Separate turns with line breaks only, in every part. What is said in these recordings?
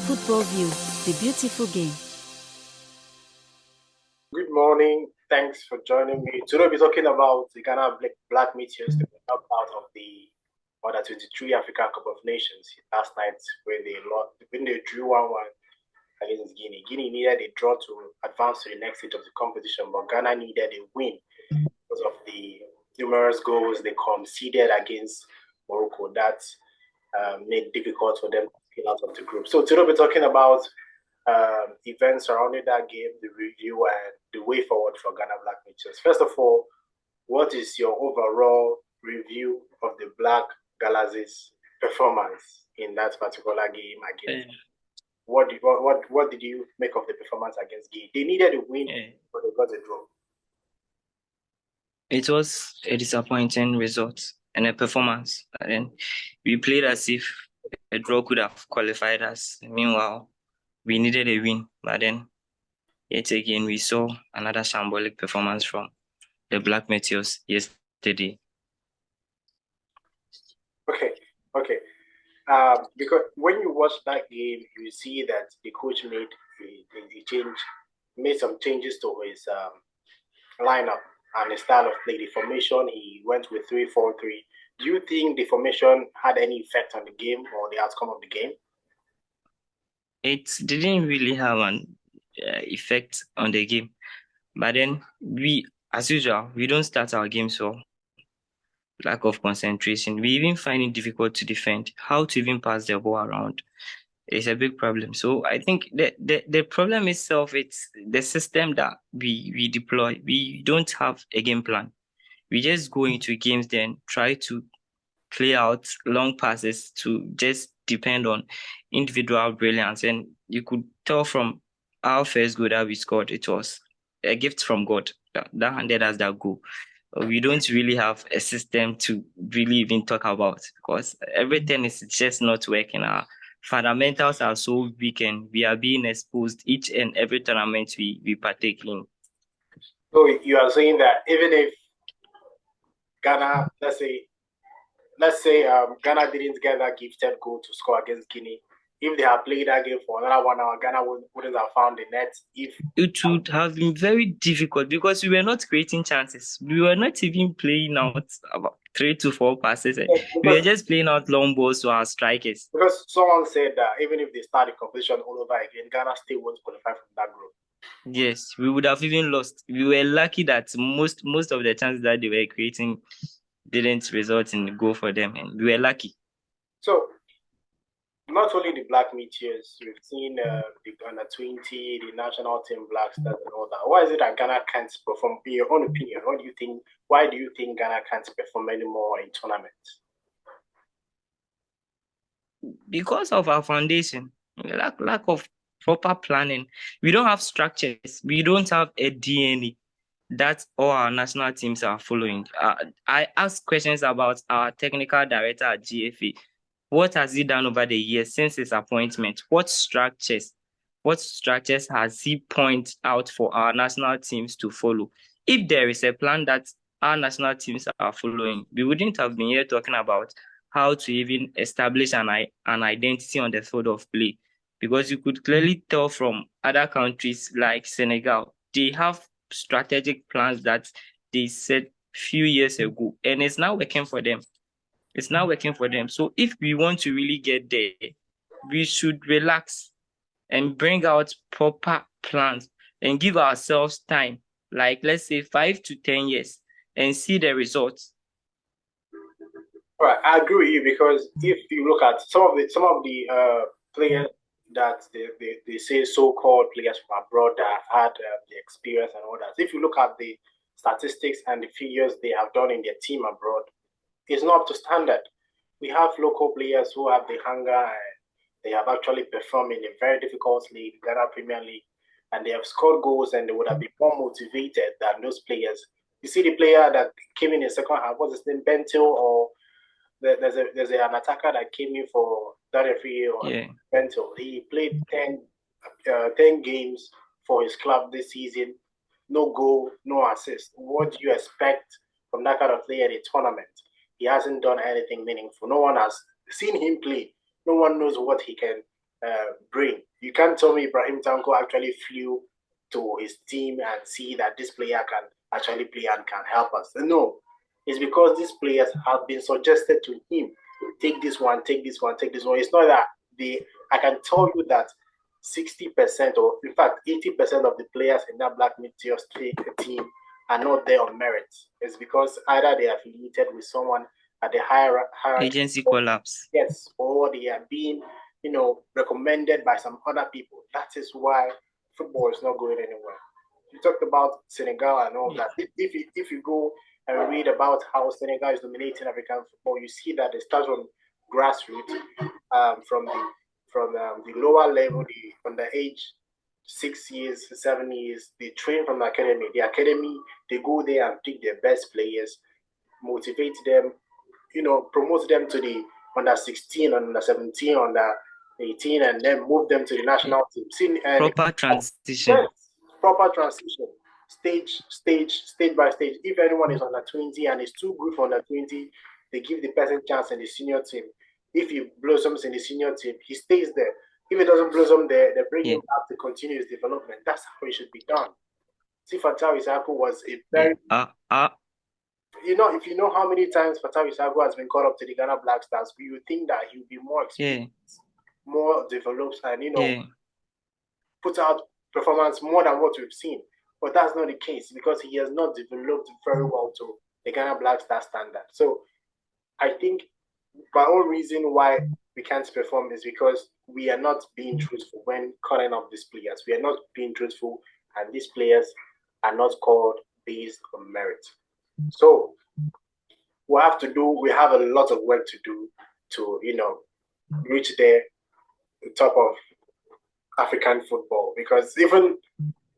Football View, the beautiful game.
Good morning. Thanks for joining me. Today we'll be talking about the Ghana Black Meteors, the top part of the U23 African Cup of Nations last night, where they drew 1-1 against Guinea. Guinea needed a draw to advance to the next stage of the competition, but Ghana needed a win because of the numerous goals they conceded against Morocco. That made it difficult for them to get out of the group. So today we're talking about events surrounding that game, the review, and the way forward for Ghana Black Meteors. First of all, what is your overall review of the Black Galas' performance in that particular game against? What did you make of the performance against Guinea? They needed a win, but they got a draw.
It was a disappointing result and a performance. And we played as if a draw could have qualified us. Meanwhile, we needed a win, but then yet again we saw another shambolic performance from the Black Meteors yesterday.
Okay. Because when you watch that game, you see that the coach made some changes to his lineup and the style of play. The formation, he went with 3-4-3. Do you think the formation had any effect on the game or the outcome of the game?
It didn't really have an effect on the game. But then we, as usual, we don't start our games so lack of concentration. We even find it difficult to defend. How to even pass the ball around is a big problem. So I think the problem itself, it's the system that we deploy. We don't have a game plan. We just go into games, then try to play out long passes to just depend on individual brilliance. And you could tell from our first goal that we scored, it was a gift from God that handed us that goal. We don't really have a system to really even talk about because everything is just not working. Our fundamentals are so weak and we are being exposed each and every tournament we partake in.
So you are saying that even if Ghana, let's say Ghana didn't get that gifted goal to score against Guinea, if they had played that game for another 1 hour, Ghana wouldn't have found the net.
It would have been very difficult because we were not creating chances. We were not even playing out about 3 to 4 passes. We were just playing out long balls to our strikers.
Because someone said that even if they start the competition all over again, Ghana still won't qualify from that group.
Yes, we would have even lost. We were lucky that most of the chances that they were creating didn't result in a goal for them, and we were lucky.
So, not only the Black Meteors, we've seen the U23, the national team Black Stars and all that. Why is it that Ghana can't perform? In your own opinion, what do you think? Why do you think Ghana can't perform anymore in tournaments?
Because of our foundation, lack of proper planning. We don't have structures. We don't have a DNA that all our national teams are following. I asked questions about our technical director at GFA. What has he done over the years since his appointment? What structures has he pointed out for our national teams to follow? If there is a plan that our national teams are following, we wouldn't have been here talking about how to even establish an identity on the field of play. Because you could clearly tell from other countries like Senegal, they have strategic plans that they set few years ago, and it's now working for them. So if we want to really get there, we should relax and bring out proper plans and give ourselves time, like let's say 5 to 10 years, and see the results.
All right, I agree with you because if you look at some of the players that they say so-called players from abroad that have had the experience and all that, if you look at the statistics and the figures they have done in their team abroad, it's not up to standard. We have local players who have the hunger and they have actually performed in a very difficult league, Ghana Premier League, and they have scored goals and they would have been more motivated than those players. You see the player that came in the second half, what's his name, Bento, or there's an attacker that came in for Darefi or Bento. He played 10 games for his club this season, no goal, no assist. What do you expect from that kind of player in a tournament? He hasn't done anything meaningful. No one has seen him play. No one knows what he can brain. You can't tell me Ibrahim Tanko actually flew to his team and see that this player can actually play and can help us. No, it's because these players have been suggested to him. Take this one, take this one, take this one. It's not that I can tell you that 60% or in fact 80% of the players in that Black Meteors team are not there on merit. It's because either they are affiliated with someone at the higher
agency collapse.
Yes, or they are being, recommended by some other people. That is why football is not going anywhere. You talked about Senegal and all that. If you go and read about how Senegal is dominating African football, you see that it starts from grassroots, from the lower level, from the age 6 years, 7 years. They train from the academy. The academy, they go there and pick their best players, motivate them, promote them to the under 16, under 17, under 18, and then move them to the national team.
Proper transition.
Yes, proper transition. Stage by stage. If anyone is under 20 and is too good for under 20, they give the person chance in the senior team. If he blossoms in the senior team, he stays there. If he doesn't blossom there, they bring him up to continue his development. That's how it should be done. See, Fatau Isako was a very... if you know how many times Fatau Isako has been called up to the Ghana Black Stars, you would think that he would be more experienced, more developed, and put out performance more than what we've seen. But that's not the case because he has not developed very well to the Ghana Black Star standard. So I think my own reason why we can't perform is because we are not being truthful when calling up these players. We are not being truthful, and these players are not called based on merit. So we have a lot of work to do to, reach the top of African football. Because even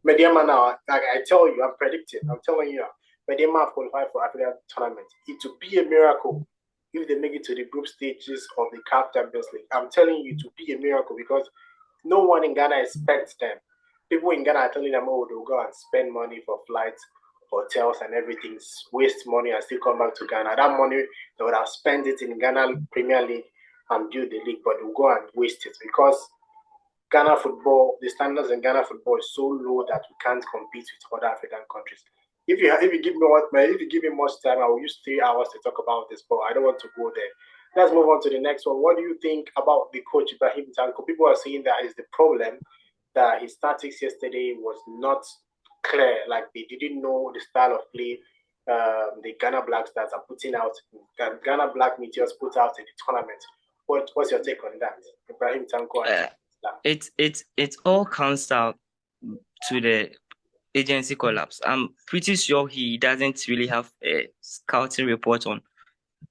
Mediama now, like I tell you, I'm telling you, Mediama have qualified for African tournament. It would be a miracle if they make it to the group stages of the CAF Champions League. I'm telling you, to be a miracle because no one in Ghana expects them. People in Ghana are telling them, oh, they'll go and spend money for flights, hotels and everything, waste money and still come back to Ghana. That money, they would have spent it in Ghana Premier League and build the league, but they'll go and waste it because Ghana football, the standards in Ghana football is so low that we can't compete with other African countries. If you give me much time, I will use 3 hours to talk about this, but I don't want to go there. Let's move on to the next one. What do you think about the coach Ibrahim Tanko? People are saying that is the problem, that his tactics yesterday was not clear, like they didn't know the style of play the Ghana Black Stars are putting out, Ghana Black Meteors put out in the tournament. What's your take on that, Ibrahim Tanko?
It all comes out to the agency collapse. I'm pretty sure he doesn't really have a scouting report on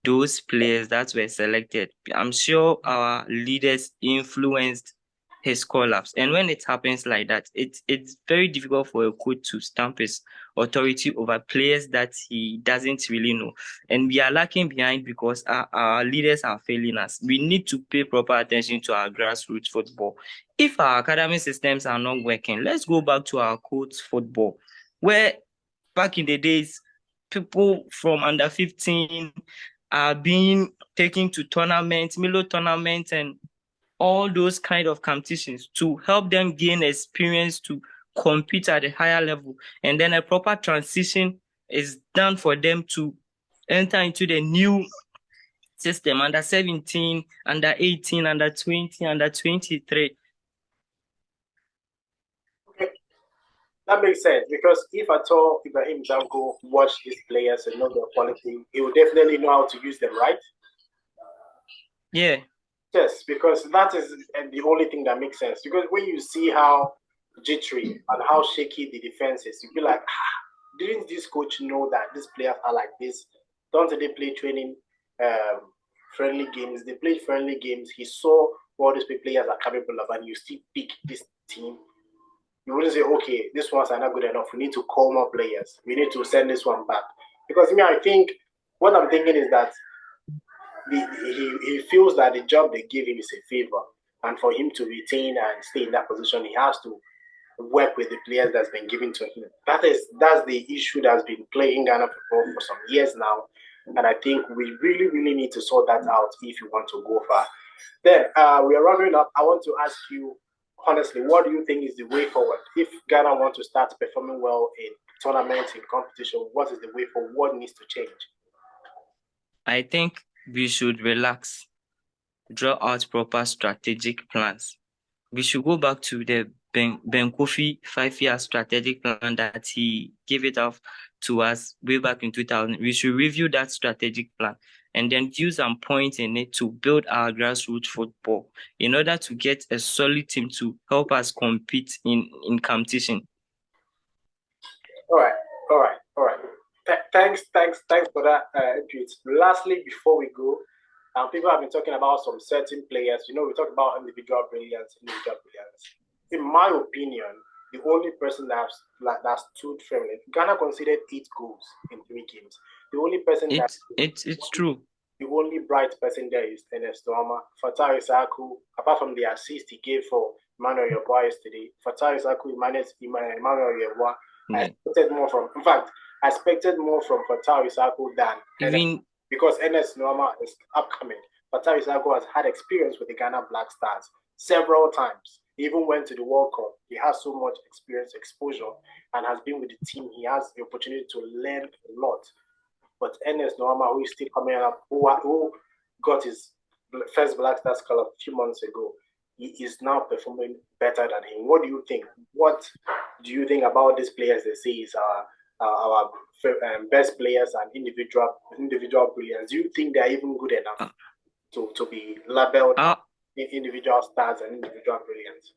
those players that were selected. I'm sure our leaders influenced his collapse. And when it happens like that, it's very difficult for a coach to stamp his authority over players that he doesn't really know. And we are lacking behind because our leaders are failing us. We need to pay proper attention to our grassroots football. If our academic systems are not working, let's go back to our coach football, where back in the days, people from under 15 are being taken to tournaments, Milo tournaments, and all those kind of competitions to help them gain experience to compete at a higher level. And then a proper transition is done for them to enter into the new system, under 17, under 18, under 20, under 23.
Okay. That makes sense because if at all Ibrahim Tanko watch these players and know their quality, he will definitely know how to use them, right?
Yeah.
Yes, because that is the only thing that makes sense. Because when you see how jittery and how shaky the defense is, you feel like, didn't this coach know that these players are like this? Don't they play training friendly games? They played friendly games. He saw what these players are capable of, and you still pick this team. You wouldn't say, okay, these ones are not good enough. We need to call more players. We need to send this one back. Because I think what I'm thinking is that he feels that the job they give him is a favor, and for him to retain and stay in that position, he has to work with the players that's been given to him. That's the issue that's been plaguing Ghana football for some years now, and I think we really need to sort that out if you want to go far. Then we are running up. I want to ask you honestly, what do you think is the way forward? If Ghana want to start performing well in tournaments, in competition, what is the way forward? What needs to change?
I think we should relax, draw out proper strategic plans. We should go back to the Ben Kofi 5-year strategic plan that he gave it off to us way back in 2000. We should review that strategic plan and then use some points in it to build our grassroots football in order to get a solid team to help us compete in competition.
All right. Thanks for that input. Lastly, before we go, people have been talking about some certain players. We talk about individual brilliance. In my opinion, the only person that stood firmly, Ghana conceded 8 goals in 3 games. The only person
it's true.
The only bright person there is Ernest Nuama. Fatai Isaku, apart from the assist he gave for Emmanuel Yeboah yesterday, Fatai Isaku managed Emmanuel Yeboah. I expected more from Fatai Isaku than
even
because Ernest Nuama is upcoming. Fatai Isaku has had experience with the Ghana Black Stars several times. He even went to the World Cup. He has so much experience, exposure, and has been with the team. He has the opportunity to learn a lot. But Ernest Nuama, who is still coming up, who got his first Black Stars color a few months ago, he is now performing better than him. What do you think? What do you think about these players? They say is our best players and individual brilliance. Do you think they are even good enough to be labeled individual stars and individual brilliance?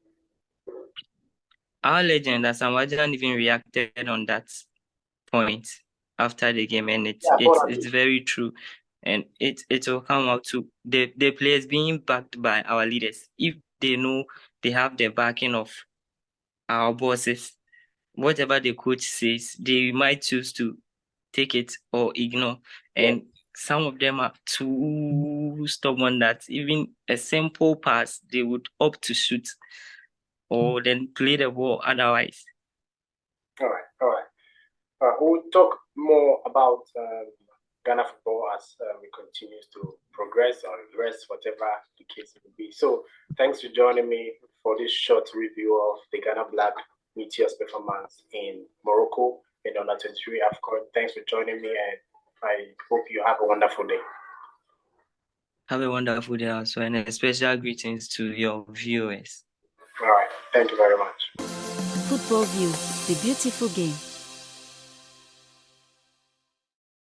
Our legend, Asamoah even reacted on that point after the game, and it's very true, and it will come out to the players being backed by our leaders. If they know they have the backing of our bosses, whatever the coach says, they might choose to take it or ignore. And some of them are too stubborn that even a simple pass they would opt to shoot or then play the ball otherwise.
All right. We'll talk more about Ghana football as we continue to progress or regress, whatever the case may be. So, thanks for joining me for this short review of the Ghana Black Meteors performance in Morocco in the U23 AFCON. Thanks for joining me, and I hope you have a wonderful day.
Have a wonderful day also, and a special greetings to your viewers.
All right. Thank you very much.
Football View, the beautiful game.